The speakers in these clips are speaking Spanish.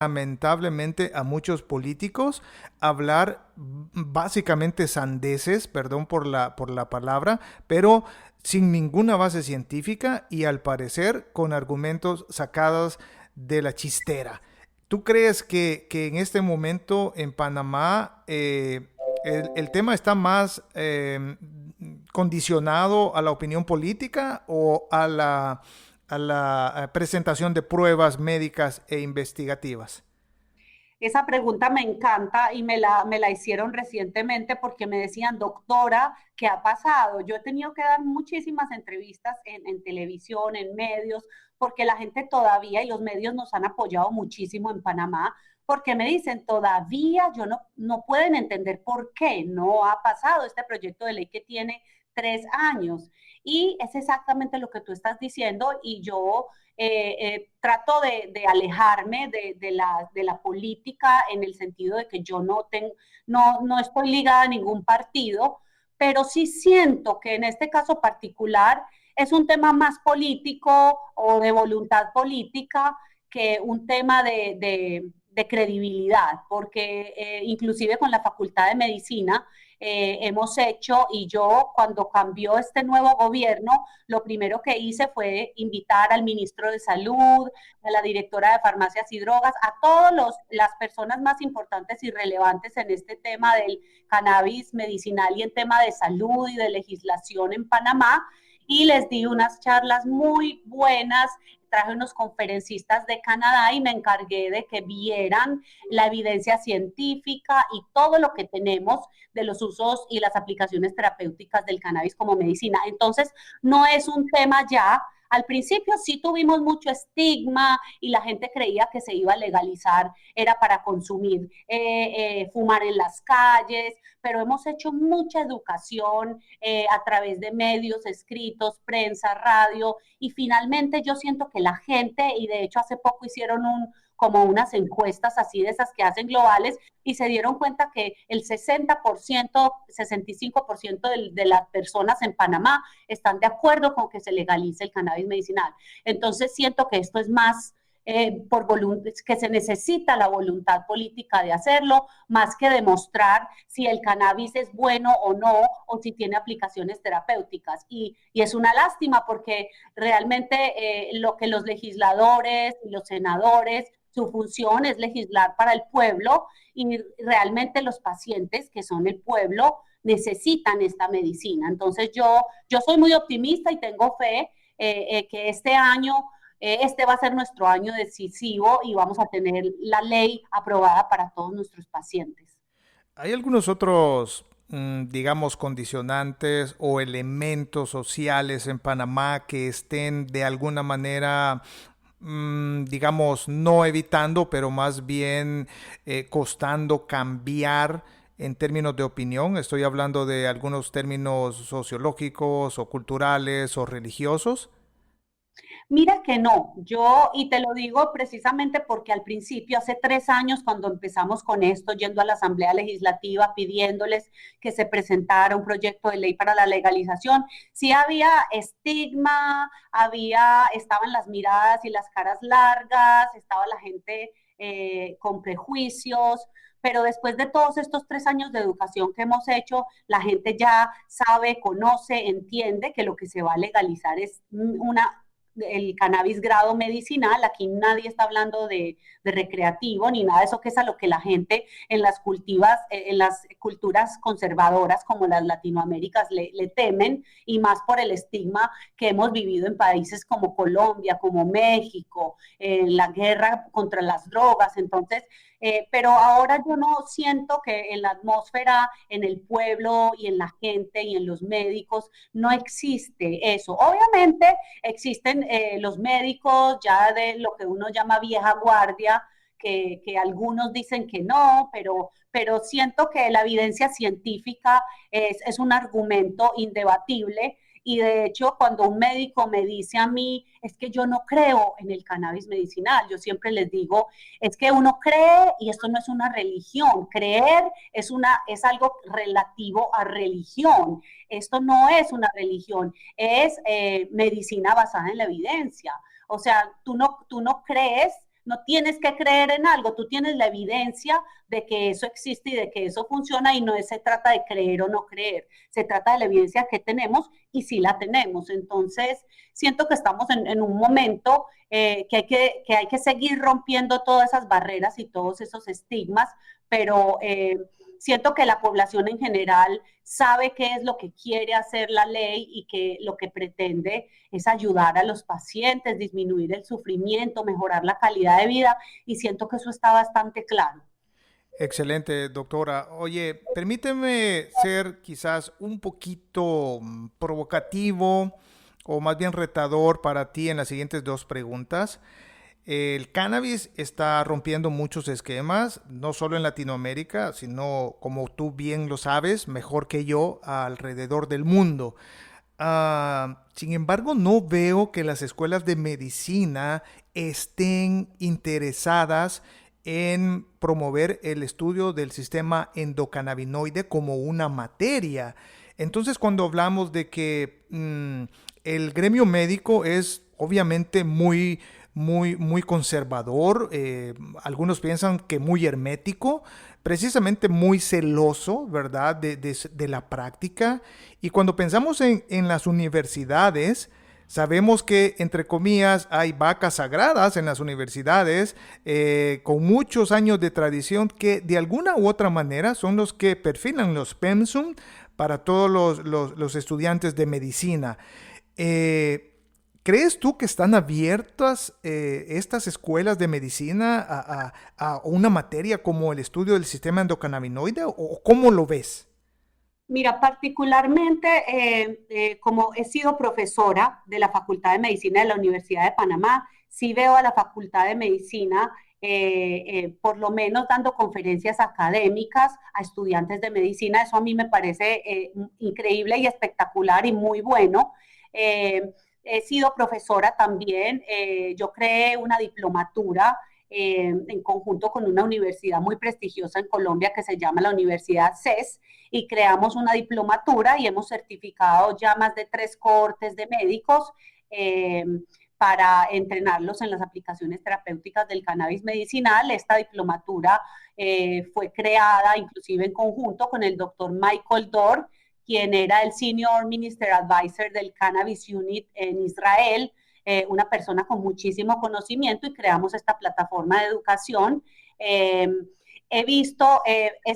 lamentablemente a muchos políticos hablar básicamente sandeces, perdón por la palabra, pero sin ninguna base científica y al parecer con argumentos sacados de la chistera. ¿Tú crees que en este momento en Panamá el tema está más condicionado a la opinión política o a la presentación de pruebas médicas e investigativas? Esa pregunta me encanta y me la hicieron recientemente porque me decían, doctora, ¿qué ha pasado? Yo he tenido que dar muchísimas entrevistas en televisión, en medios, porque la gente todavía y los medios nos han apoyado muchísimo en Panamá, porque me dicen, todavía yo no pueden entender por qué no ha pasado este proyecto de ley que tiene 3 años. Y es exactamente lo que tú estás diciendo y yo trato de alejarme de la política en el sentido de que yo no estoy ligada a ningún partido, pero sí siento que en este caso particular es un tema más político o de voluntad política que un tema de credibilidad, porque inclusive con la Facultad de Medicina hemos hecho, y yo cuando cambió este nuevo gobierno, lo primero que hice fue invitar al ministro de Salud, a la directora de Farmacias y Drogas, a todas las personas más importantes y relevantes en este tema del cannabis medicinal y en tema de salud y de legislación en Panamá, y les di unas charlas muy buenas, traje unos conferencistas de Canadá y me encargué de que vieran la evidencia científica y todo lo que tenemos de los usos y las aplicaciones terapéuticas del cannabis como medicina. Entonces, no es un tema ya. Al principio sí tuvimos mucho estigma y la gente creía que se iba a legalizar, era para consumir, fumar en las calles, pero hemos hecho mucha educación a través de medios escritos, prensa, radio, y finalmente yo siento que la gente, y de hecho hace poco hicieron como unas encuestas así de esas que hacen globales y se dieron cuenta que el 60%, 65% de las personas en Panamá están de acuerdo con que se legalice el cannabis medicinal. Entonces siento que esto es más que se necesita la voluntad política de hacerlo, más que demostrar si el cannabis es bueno o no, o si tiene aplicaciones terapéuticas. Y es una lástima porque realmente lo que los legisladores y los senadores, su función es legislar para el pueblo y realmente los pacientes, que son el pueblo, necesitan esta medicina. Entonces yo soy muy optimista y tengo fe que este año este va a ser nuestro año decisivo y vamos a tener la ley aprobada para todos nuestros pacientes. ¿Hay algunos otros, digamos, condicionantes o elementos sociales en Panamá que estén de alguna manera, digamos, no evitando, pero más bien costando cambiar en términos de opinión? Estoy hablando de algunos términos sociológicos o culturales o religiosos. Mira que no, yo, y te lo digo precisamente porque al principio, hace 3 años, cuando empezamos con esto, yendo a la Asamblea Legislativa, pidiéndoles que se presentara un proyecto de ley para la legalización, sí había estigma, estaban las miradas y las caras largas, estaba la gente con prejuicios, pero después de todos estos 3 años de educación que hemos hecho, la gente ya sabe, conoce, entiende que lo que se va a legalizar es el cannabis grado medicinal. Aquí nadie está hablando de recreativo ni nada de eso, que es a lo que la gente en las culturas conservadoras como las latinoaméricas le temen, y más por el estigma que hemos vivido en países como Colombia, como México, la guerra contra las drogas. Entonces, pero ahora yo no siento que en la atmósfera, en el pueblo y en la gente y en los médicos no existe eso. Obviamente existen los médicos ya de lo que uno llama vieja guardia, que algunos dicen que no, pero siento que la evidencia científica es un argumento indebatible. Y de hecho, cuando un médico me dice a mí, es que yo no creo en el cannabis medicinal, yo siempre les digo, es que uno cree y esto no es una religión. Creer es algo relativo a religión. Esto no es una religión, es medicina basada en la evidencia. O sea, tú no crees No tienes que creer en algo, tú tienes la evidencia de que eso existe y de que eso funciona y no se trata de creer o no creer, se trata de la evidencia que tenemos y sí la tenemos. Entonces, siento que estamos en un momento que hay que seguir rompiendo todas esas barreras y todos esos estigmas, pero siento que la población en general sabe qué es lo que quiere hacer la ley y que lo que pretende es ayudar a los pacientes, disminuir el sufrimiento, mejorar la calidad de vida y siento que eso está bastante claro. Excelente, doctora. Oye, permíteme ser quizás un poquito provocativo o más bien retador para ti en las siguientes dos preguntas. El cannabis está rompiendo muchos esquemas, no solo en Latinoamérica, sino, como tú bien lo sabes, mejor que yo, alrededor del mundo. Sin embargo, no veo que las escuelas de medicina estén interesadas en promover el estudio del sistema endocannabinoide como una materia. Entonces, cuando hablamos de que el gremio médico es obviamente muy conservador, algunos piensan que muy hermético, precisamente muy celoso, ¿verdad?, de la práctica. Y cuando pensamos en las universidades, sabemos que, entre comillas, hay vacas sagradas en las universidades con muchos años de tradición que de alguna u otra manera son los que perfilan los pensum para todos los estudiantes de medicina. Eh, ¿Crees tú que están abiertas estas escuelas de medicina a una materia como el estudio del sistema endocannabinoide o cómo lo ves? Mira, particularmente como he sido profesora de la Facultad de Medicina de la Universidad de Panamá, sí veo a la Facultad de Medicina por lo menos dando conferencias académicas a estudiantes de medicina. Eso a mí me parece increíble y espectacular y muy bueno. He sido profesora también. Yo creé una diplomatura en conjunto con una universidad muy prestigiosa en Colombia que se llama la Universidad CES y creamos una diplomatura y hemos certificado ya más de 3 cohortes de médicos para entrenarlos en las aplicaciones terapéuticas del cannabis medicinal. Esta diplomatura fue creada inclusive en conjunto con el doctor Michael Dor, quien era el Senior Minister Advisor del Cannabis Unit en Israel, una persona con muchísimo conocimiento y creamos esta plataforma de educación. He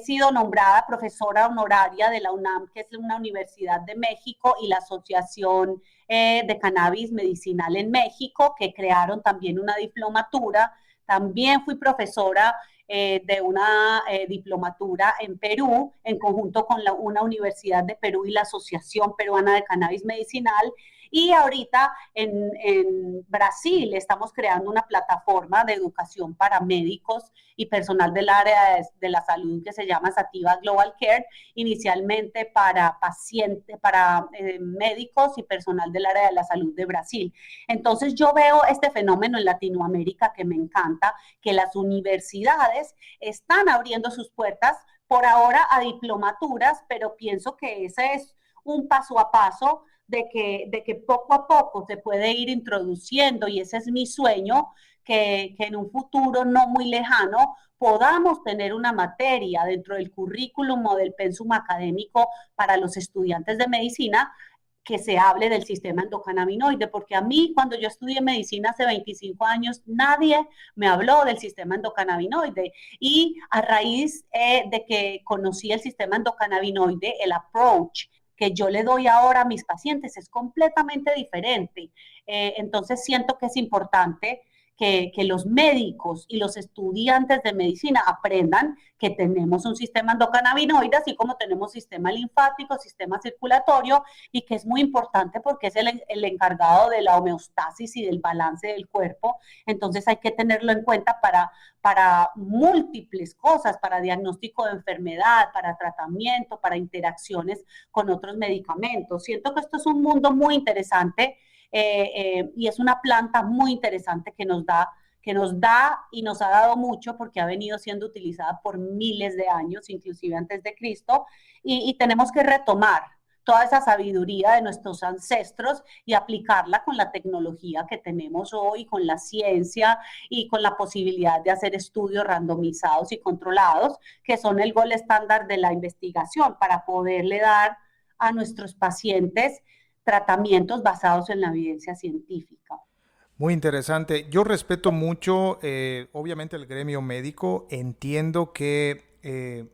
sido nombrada profesora honoraria de la UNAM, que es una universidad de México, y la Asociación de Cannabis Medicinal en México, que crearon también una diplomatura. También fui profesora de una diplomatura en Perú, en conjunto con una universidad de Perú y la Asociación Peruana de Cannabis Medicinal. Y ahorita en Brasil estamos creando una plataforma de educación para médicos y personal del área de la salud que se llama Sativa Global Care, inicialmente para pacientes, para médicos y personal del área de la salud de Brasil. Entonces yo veo este fenómeno en Latinoamérica que me encanta, que las universidades están abriendo sus puertas por ahora a diplomaturas, pero pienso que ese es un paso a paso de que poco a poco se puede ir introduciendo, y ese es mi sueño, que en un futuro no muy lejano podamos tener una materia dentro del currículum o del pensum académico para los estudiantes de medicina que se hable del sistema endocannabinoide, porque a mí cuando yo estudié medicina hace 25 años, nadie me habló del sistema endocannabinoide y a raíz de que conocí el sistema endocannabinoide, el approach que yo le doy ahora a mis pacientes es completamente diferente. Entonces siento que es importante que los médicos y los estudiantes de medicina aprendan que tenemos un sistema endocannabinoide, así como tenemos sistema linfático, sistema circulatorio, y que es muy importante porque es el encargado de la homeostasis y del balance del cuerpo. Entonces hay que tenerlo en cuenta para múltiples cosas, para diagnóstico de enfermedad, para tratamiento, para interacciones con otros medicamentos. Siento que esto es un mundo muy interesante y es una planta muy interesante que nos da y nos ha dado mucho porque ha venido siendo utilizada por miles de años, inclusive antes de Cristo, y tenemos que retomar. toda esa sabiduría de nuestros ancestros y aplicarla con la tecnología que tenemos hoy, con la ciencia y con la posibilidad de hacer estudios randomizados y controlados, que son el gol estándar de la investigación para poderle dar a nuestros pacientes tratamientos basados en la evidencia científica. Muy interesante. Yo respeto mucho, obviamente, el gremio médico. Entiendo que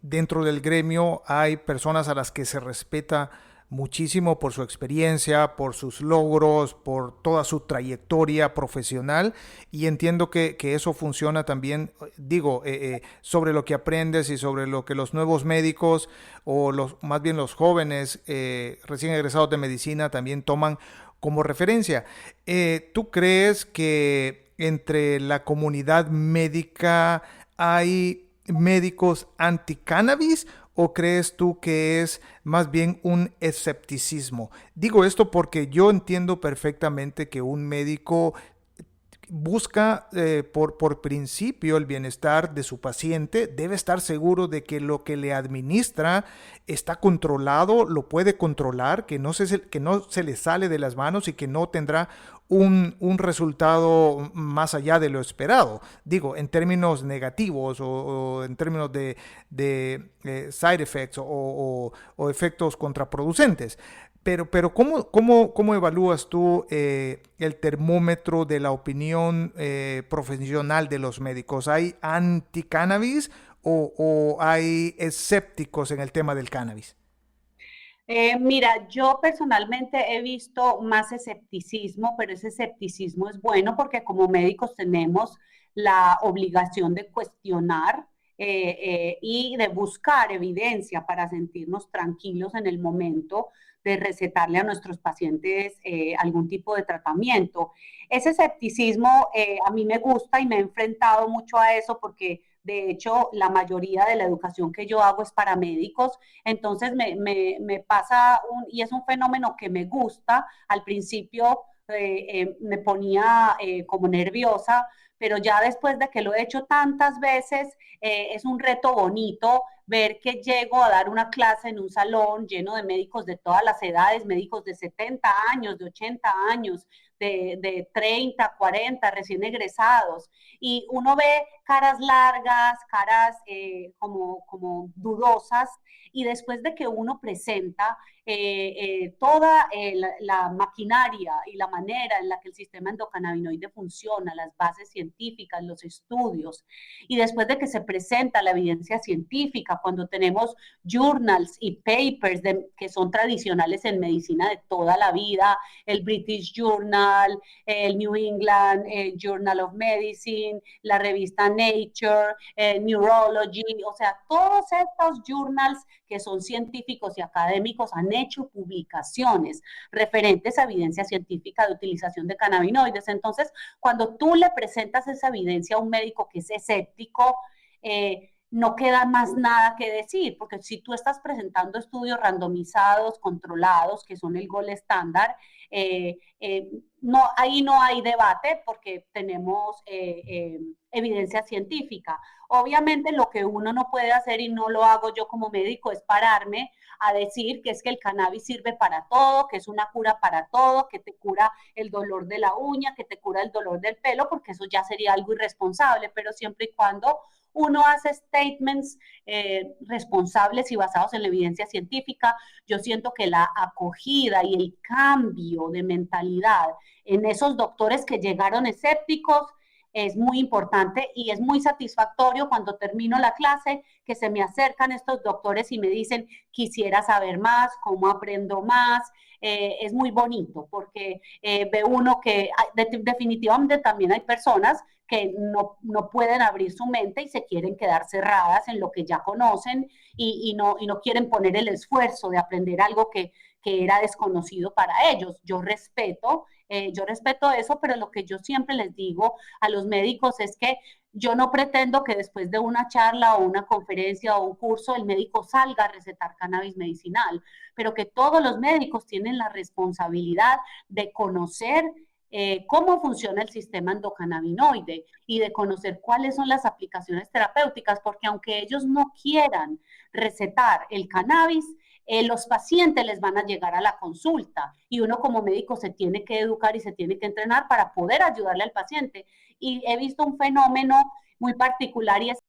dentro del gremio hay personas a las que se respeta muchísimo por su experiencia, por sus logros, por toda su trayectoria profesional y entiendo que eso funciona también, digo, sobre lo que aprendes y sobre lo que los nuevos médicos o más bien los jóvenes recién egresados de medicina también toman como referencia. ¿Tú crees que entre la comunidad médica hay médicos anti-cannabis o crees tú que es más bien un escepticismo? Digo esto porque yo entiendo perfectamente que un médico busca por principio el bienestar de su paciente, debe estar seguro de que lo que le administra está controlado, lo puede controlar, que no se le sale de las manos y que no tendrá un resultado más allá de lo esperado. Digo, en términos negativos o en términos de side effects o efectos contraproducentes. Pero ¿cómo evalúas tú el termómetro de la opinión profesional de los médicos? ¿Hay anti-cannabis o hay escépticos en el tema del cannabis? Mira, yo personalmente he visto más escepticismo, pero ese escepticismo es bueno porque como médicos tenemos la obligación de cuestionar y de buscar evidencia para sentirnos tranquilos en el momento de recetarle a nuestros pacientes algún tipo de tratamiento. Ese escepticismo a mí me gusta y me he enfrentado mucho a eso porque de hecho la mayoría de la educación que yo hago es para médicos, entonces me pasa y es un fenómeno que me gusta. Al principio me ponía como nerviosa, pero ya después de que lo he hecho tantas veces, es un reto bonito ver que llego a dar una clase en un salón lleno de médicos de todas las edades, médicos de 70 años, de 80 años, de 30, 40, recién egresados, y uno ve caras largas, caras como dudosas, y después de que uno presenta toda la maquinaria y la manera en la que el sistema endocannabinoide funciona, las bases científicas, los estudios, y después de que se presenta la evidencia científica, cuando tenemos journals y papers que son tradicionales en medicina de toda la vida, el British Journal, el New England Journal of Medicine, la revista Nature, Neurology, o sea, todos estos journals que son científicos y académicos han hecho publicaciones referentes a evidencia científica de utilización de cannabinoides. Entonces, cuando tú le presentas esa evidencia a un médico que es escéptico, no queda más nada que decir, porque si tú estás presentando estudios randomizados, controlados, que son el gol estándar, no, ahí no hay debate porque tenemos evidencia científica. Obviamente lo que uno no puede hacer, y no lo hago yo como médico, es pararme a decir que es que el cannabis sirve para todo, que es una cura para todo, que te cura el dolor de la uña, que te cura el dolor del pelo, porque eso ya sería algo irresponsable, pero siempre y cuando uno hace statements responsables y basados en la evidencia científica, yo siento que la acogida y el cambio de mentalidad en esos doctores que llegaron escépticos es muy importante y es muy satisfactorio cuando termino la clase que se me acercan estos doctores y me dicen quisiera saber más, cómo aprendo más. Es muy bonito porque ve uno que definitivamente también hay personas que no pueden abrir su mente y se quieren quedar cerradas en lo que ya conocen y no quieren poner el esfuerzo de aprender algo que era desconocido para ellos. Yo respeto eso, pero lo que yo siempre les digo a los médicos es que yo no pretendo que después de una charla o una conferencia o un curso el médico salga a recetar cannabis medicinal, pero que todos los médicos tienen la responsabilidad de conocer cómo funciona el sistema endocannabinoide y de conocer cuáles son las aplicaciones terapéuticas, porque aunque ellos no quieran recetar el cannabis, los pacientes les van a llegar a la consulta y uno como médico se tiene que educar y se tiene que entrenar para poder ayudarle al paciente. Y he visto un fenómeno muy particular y es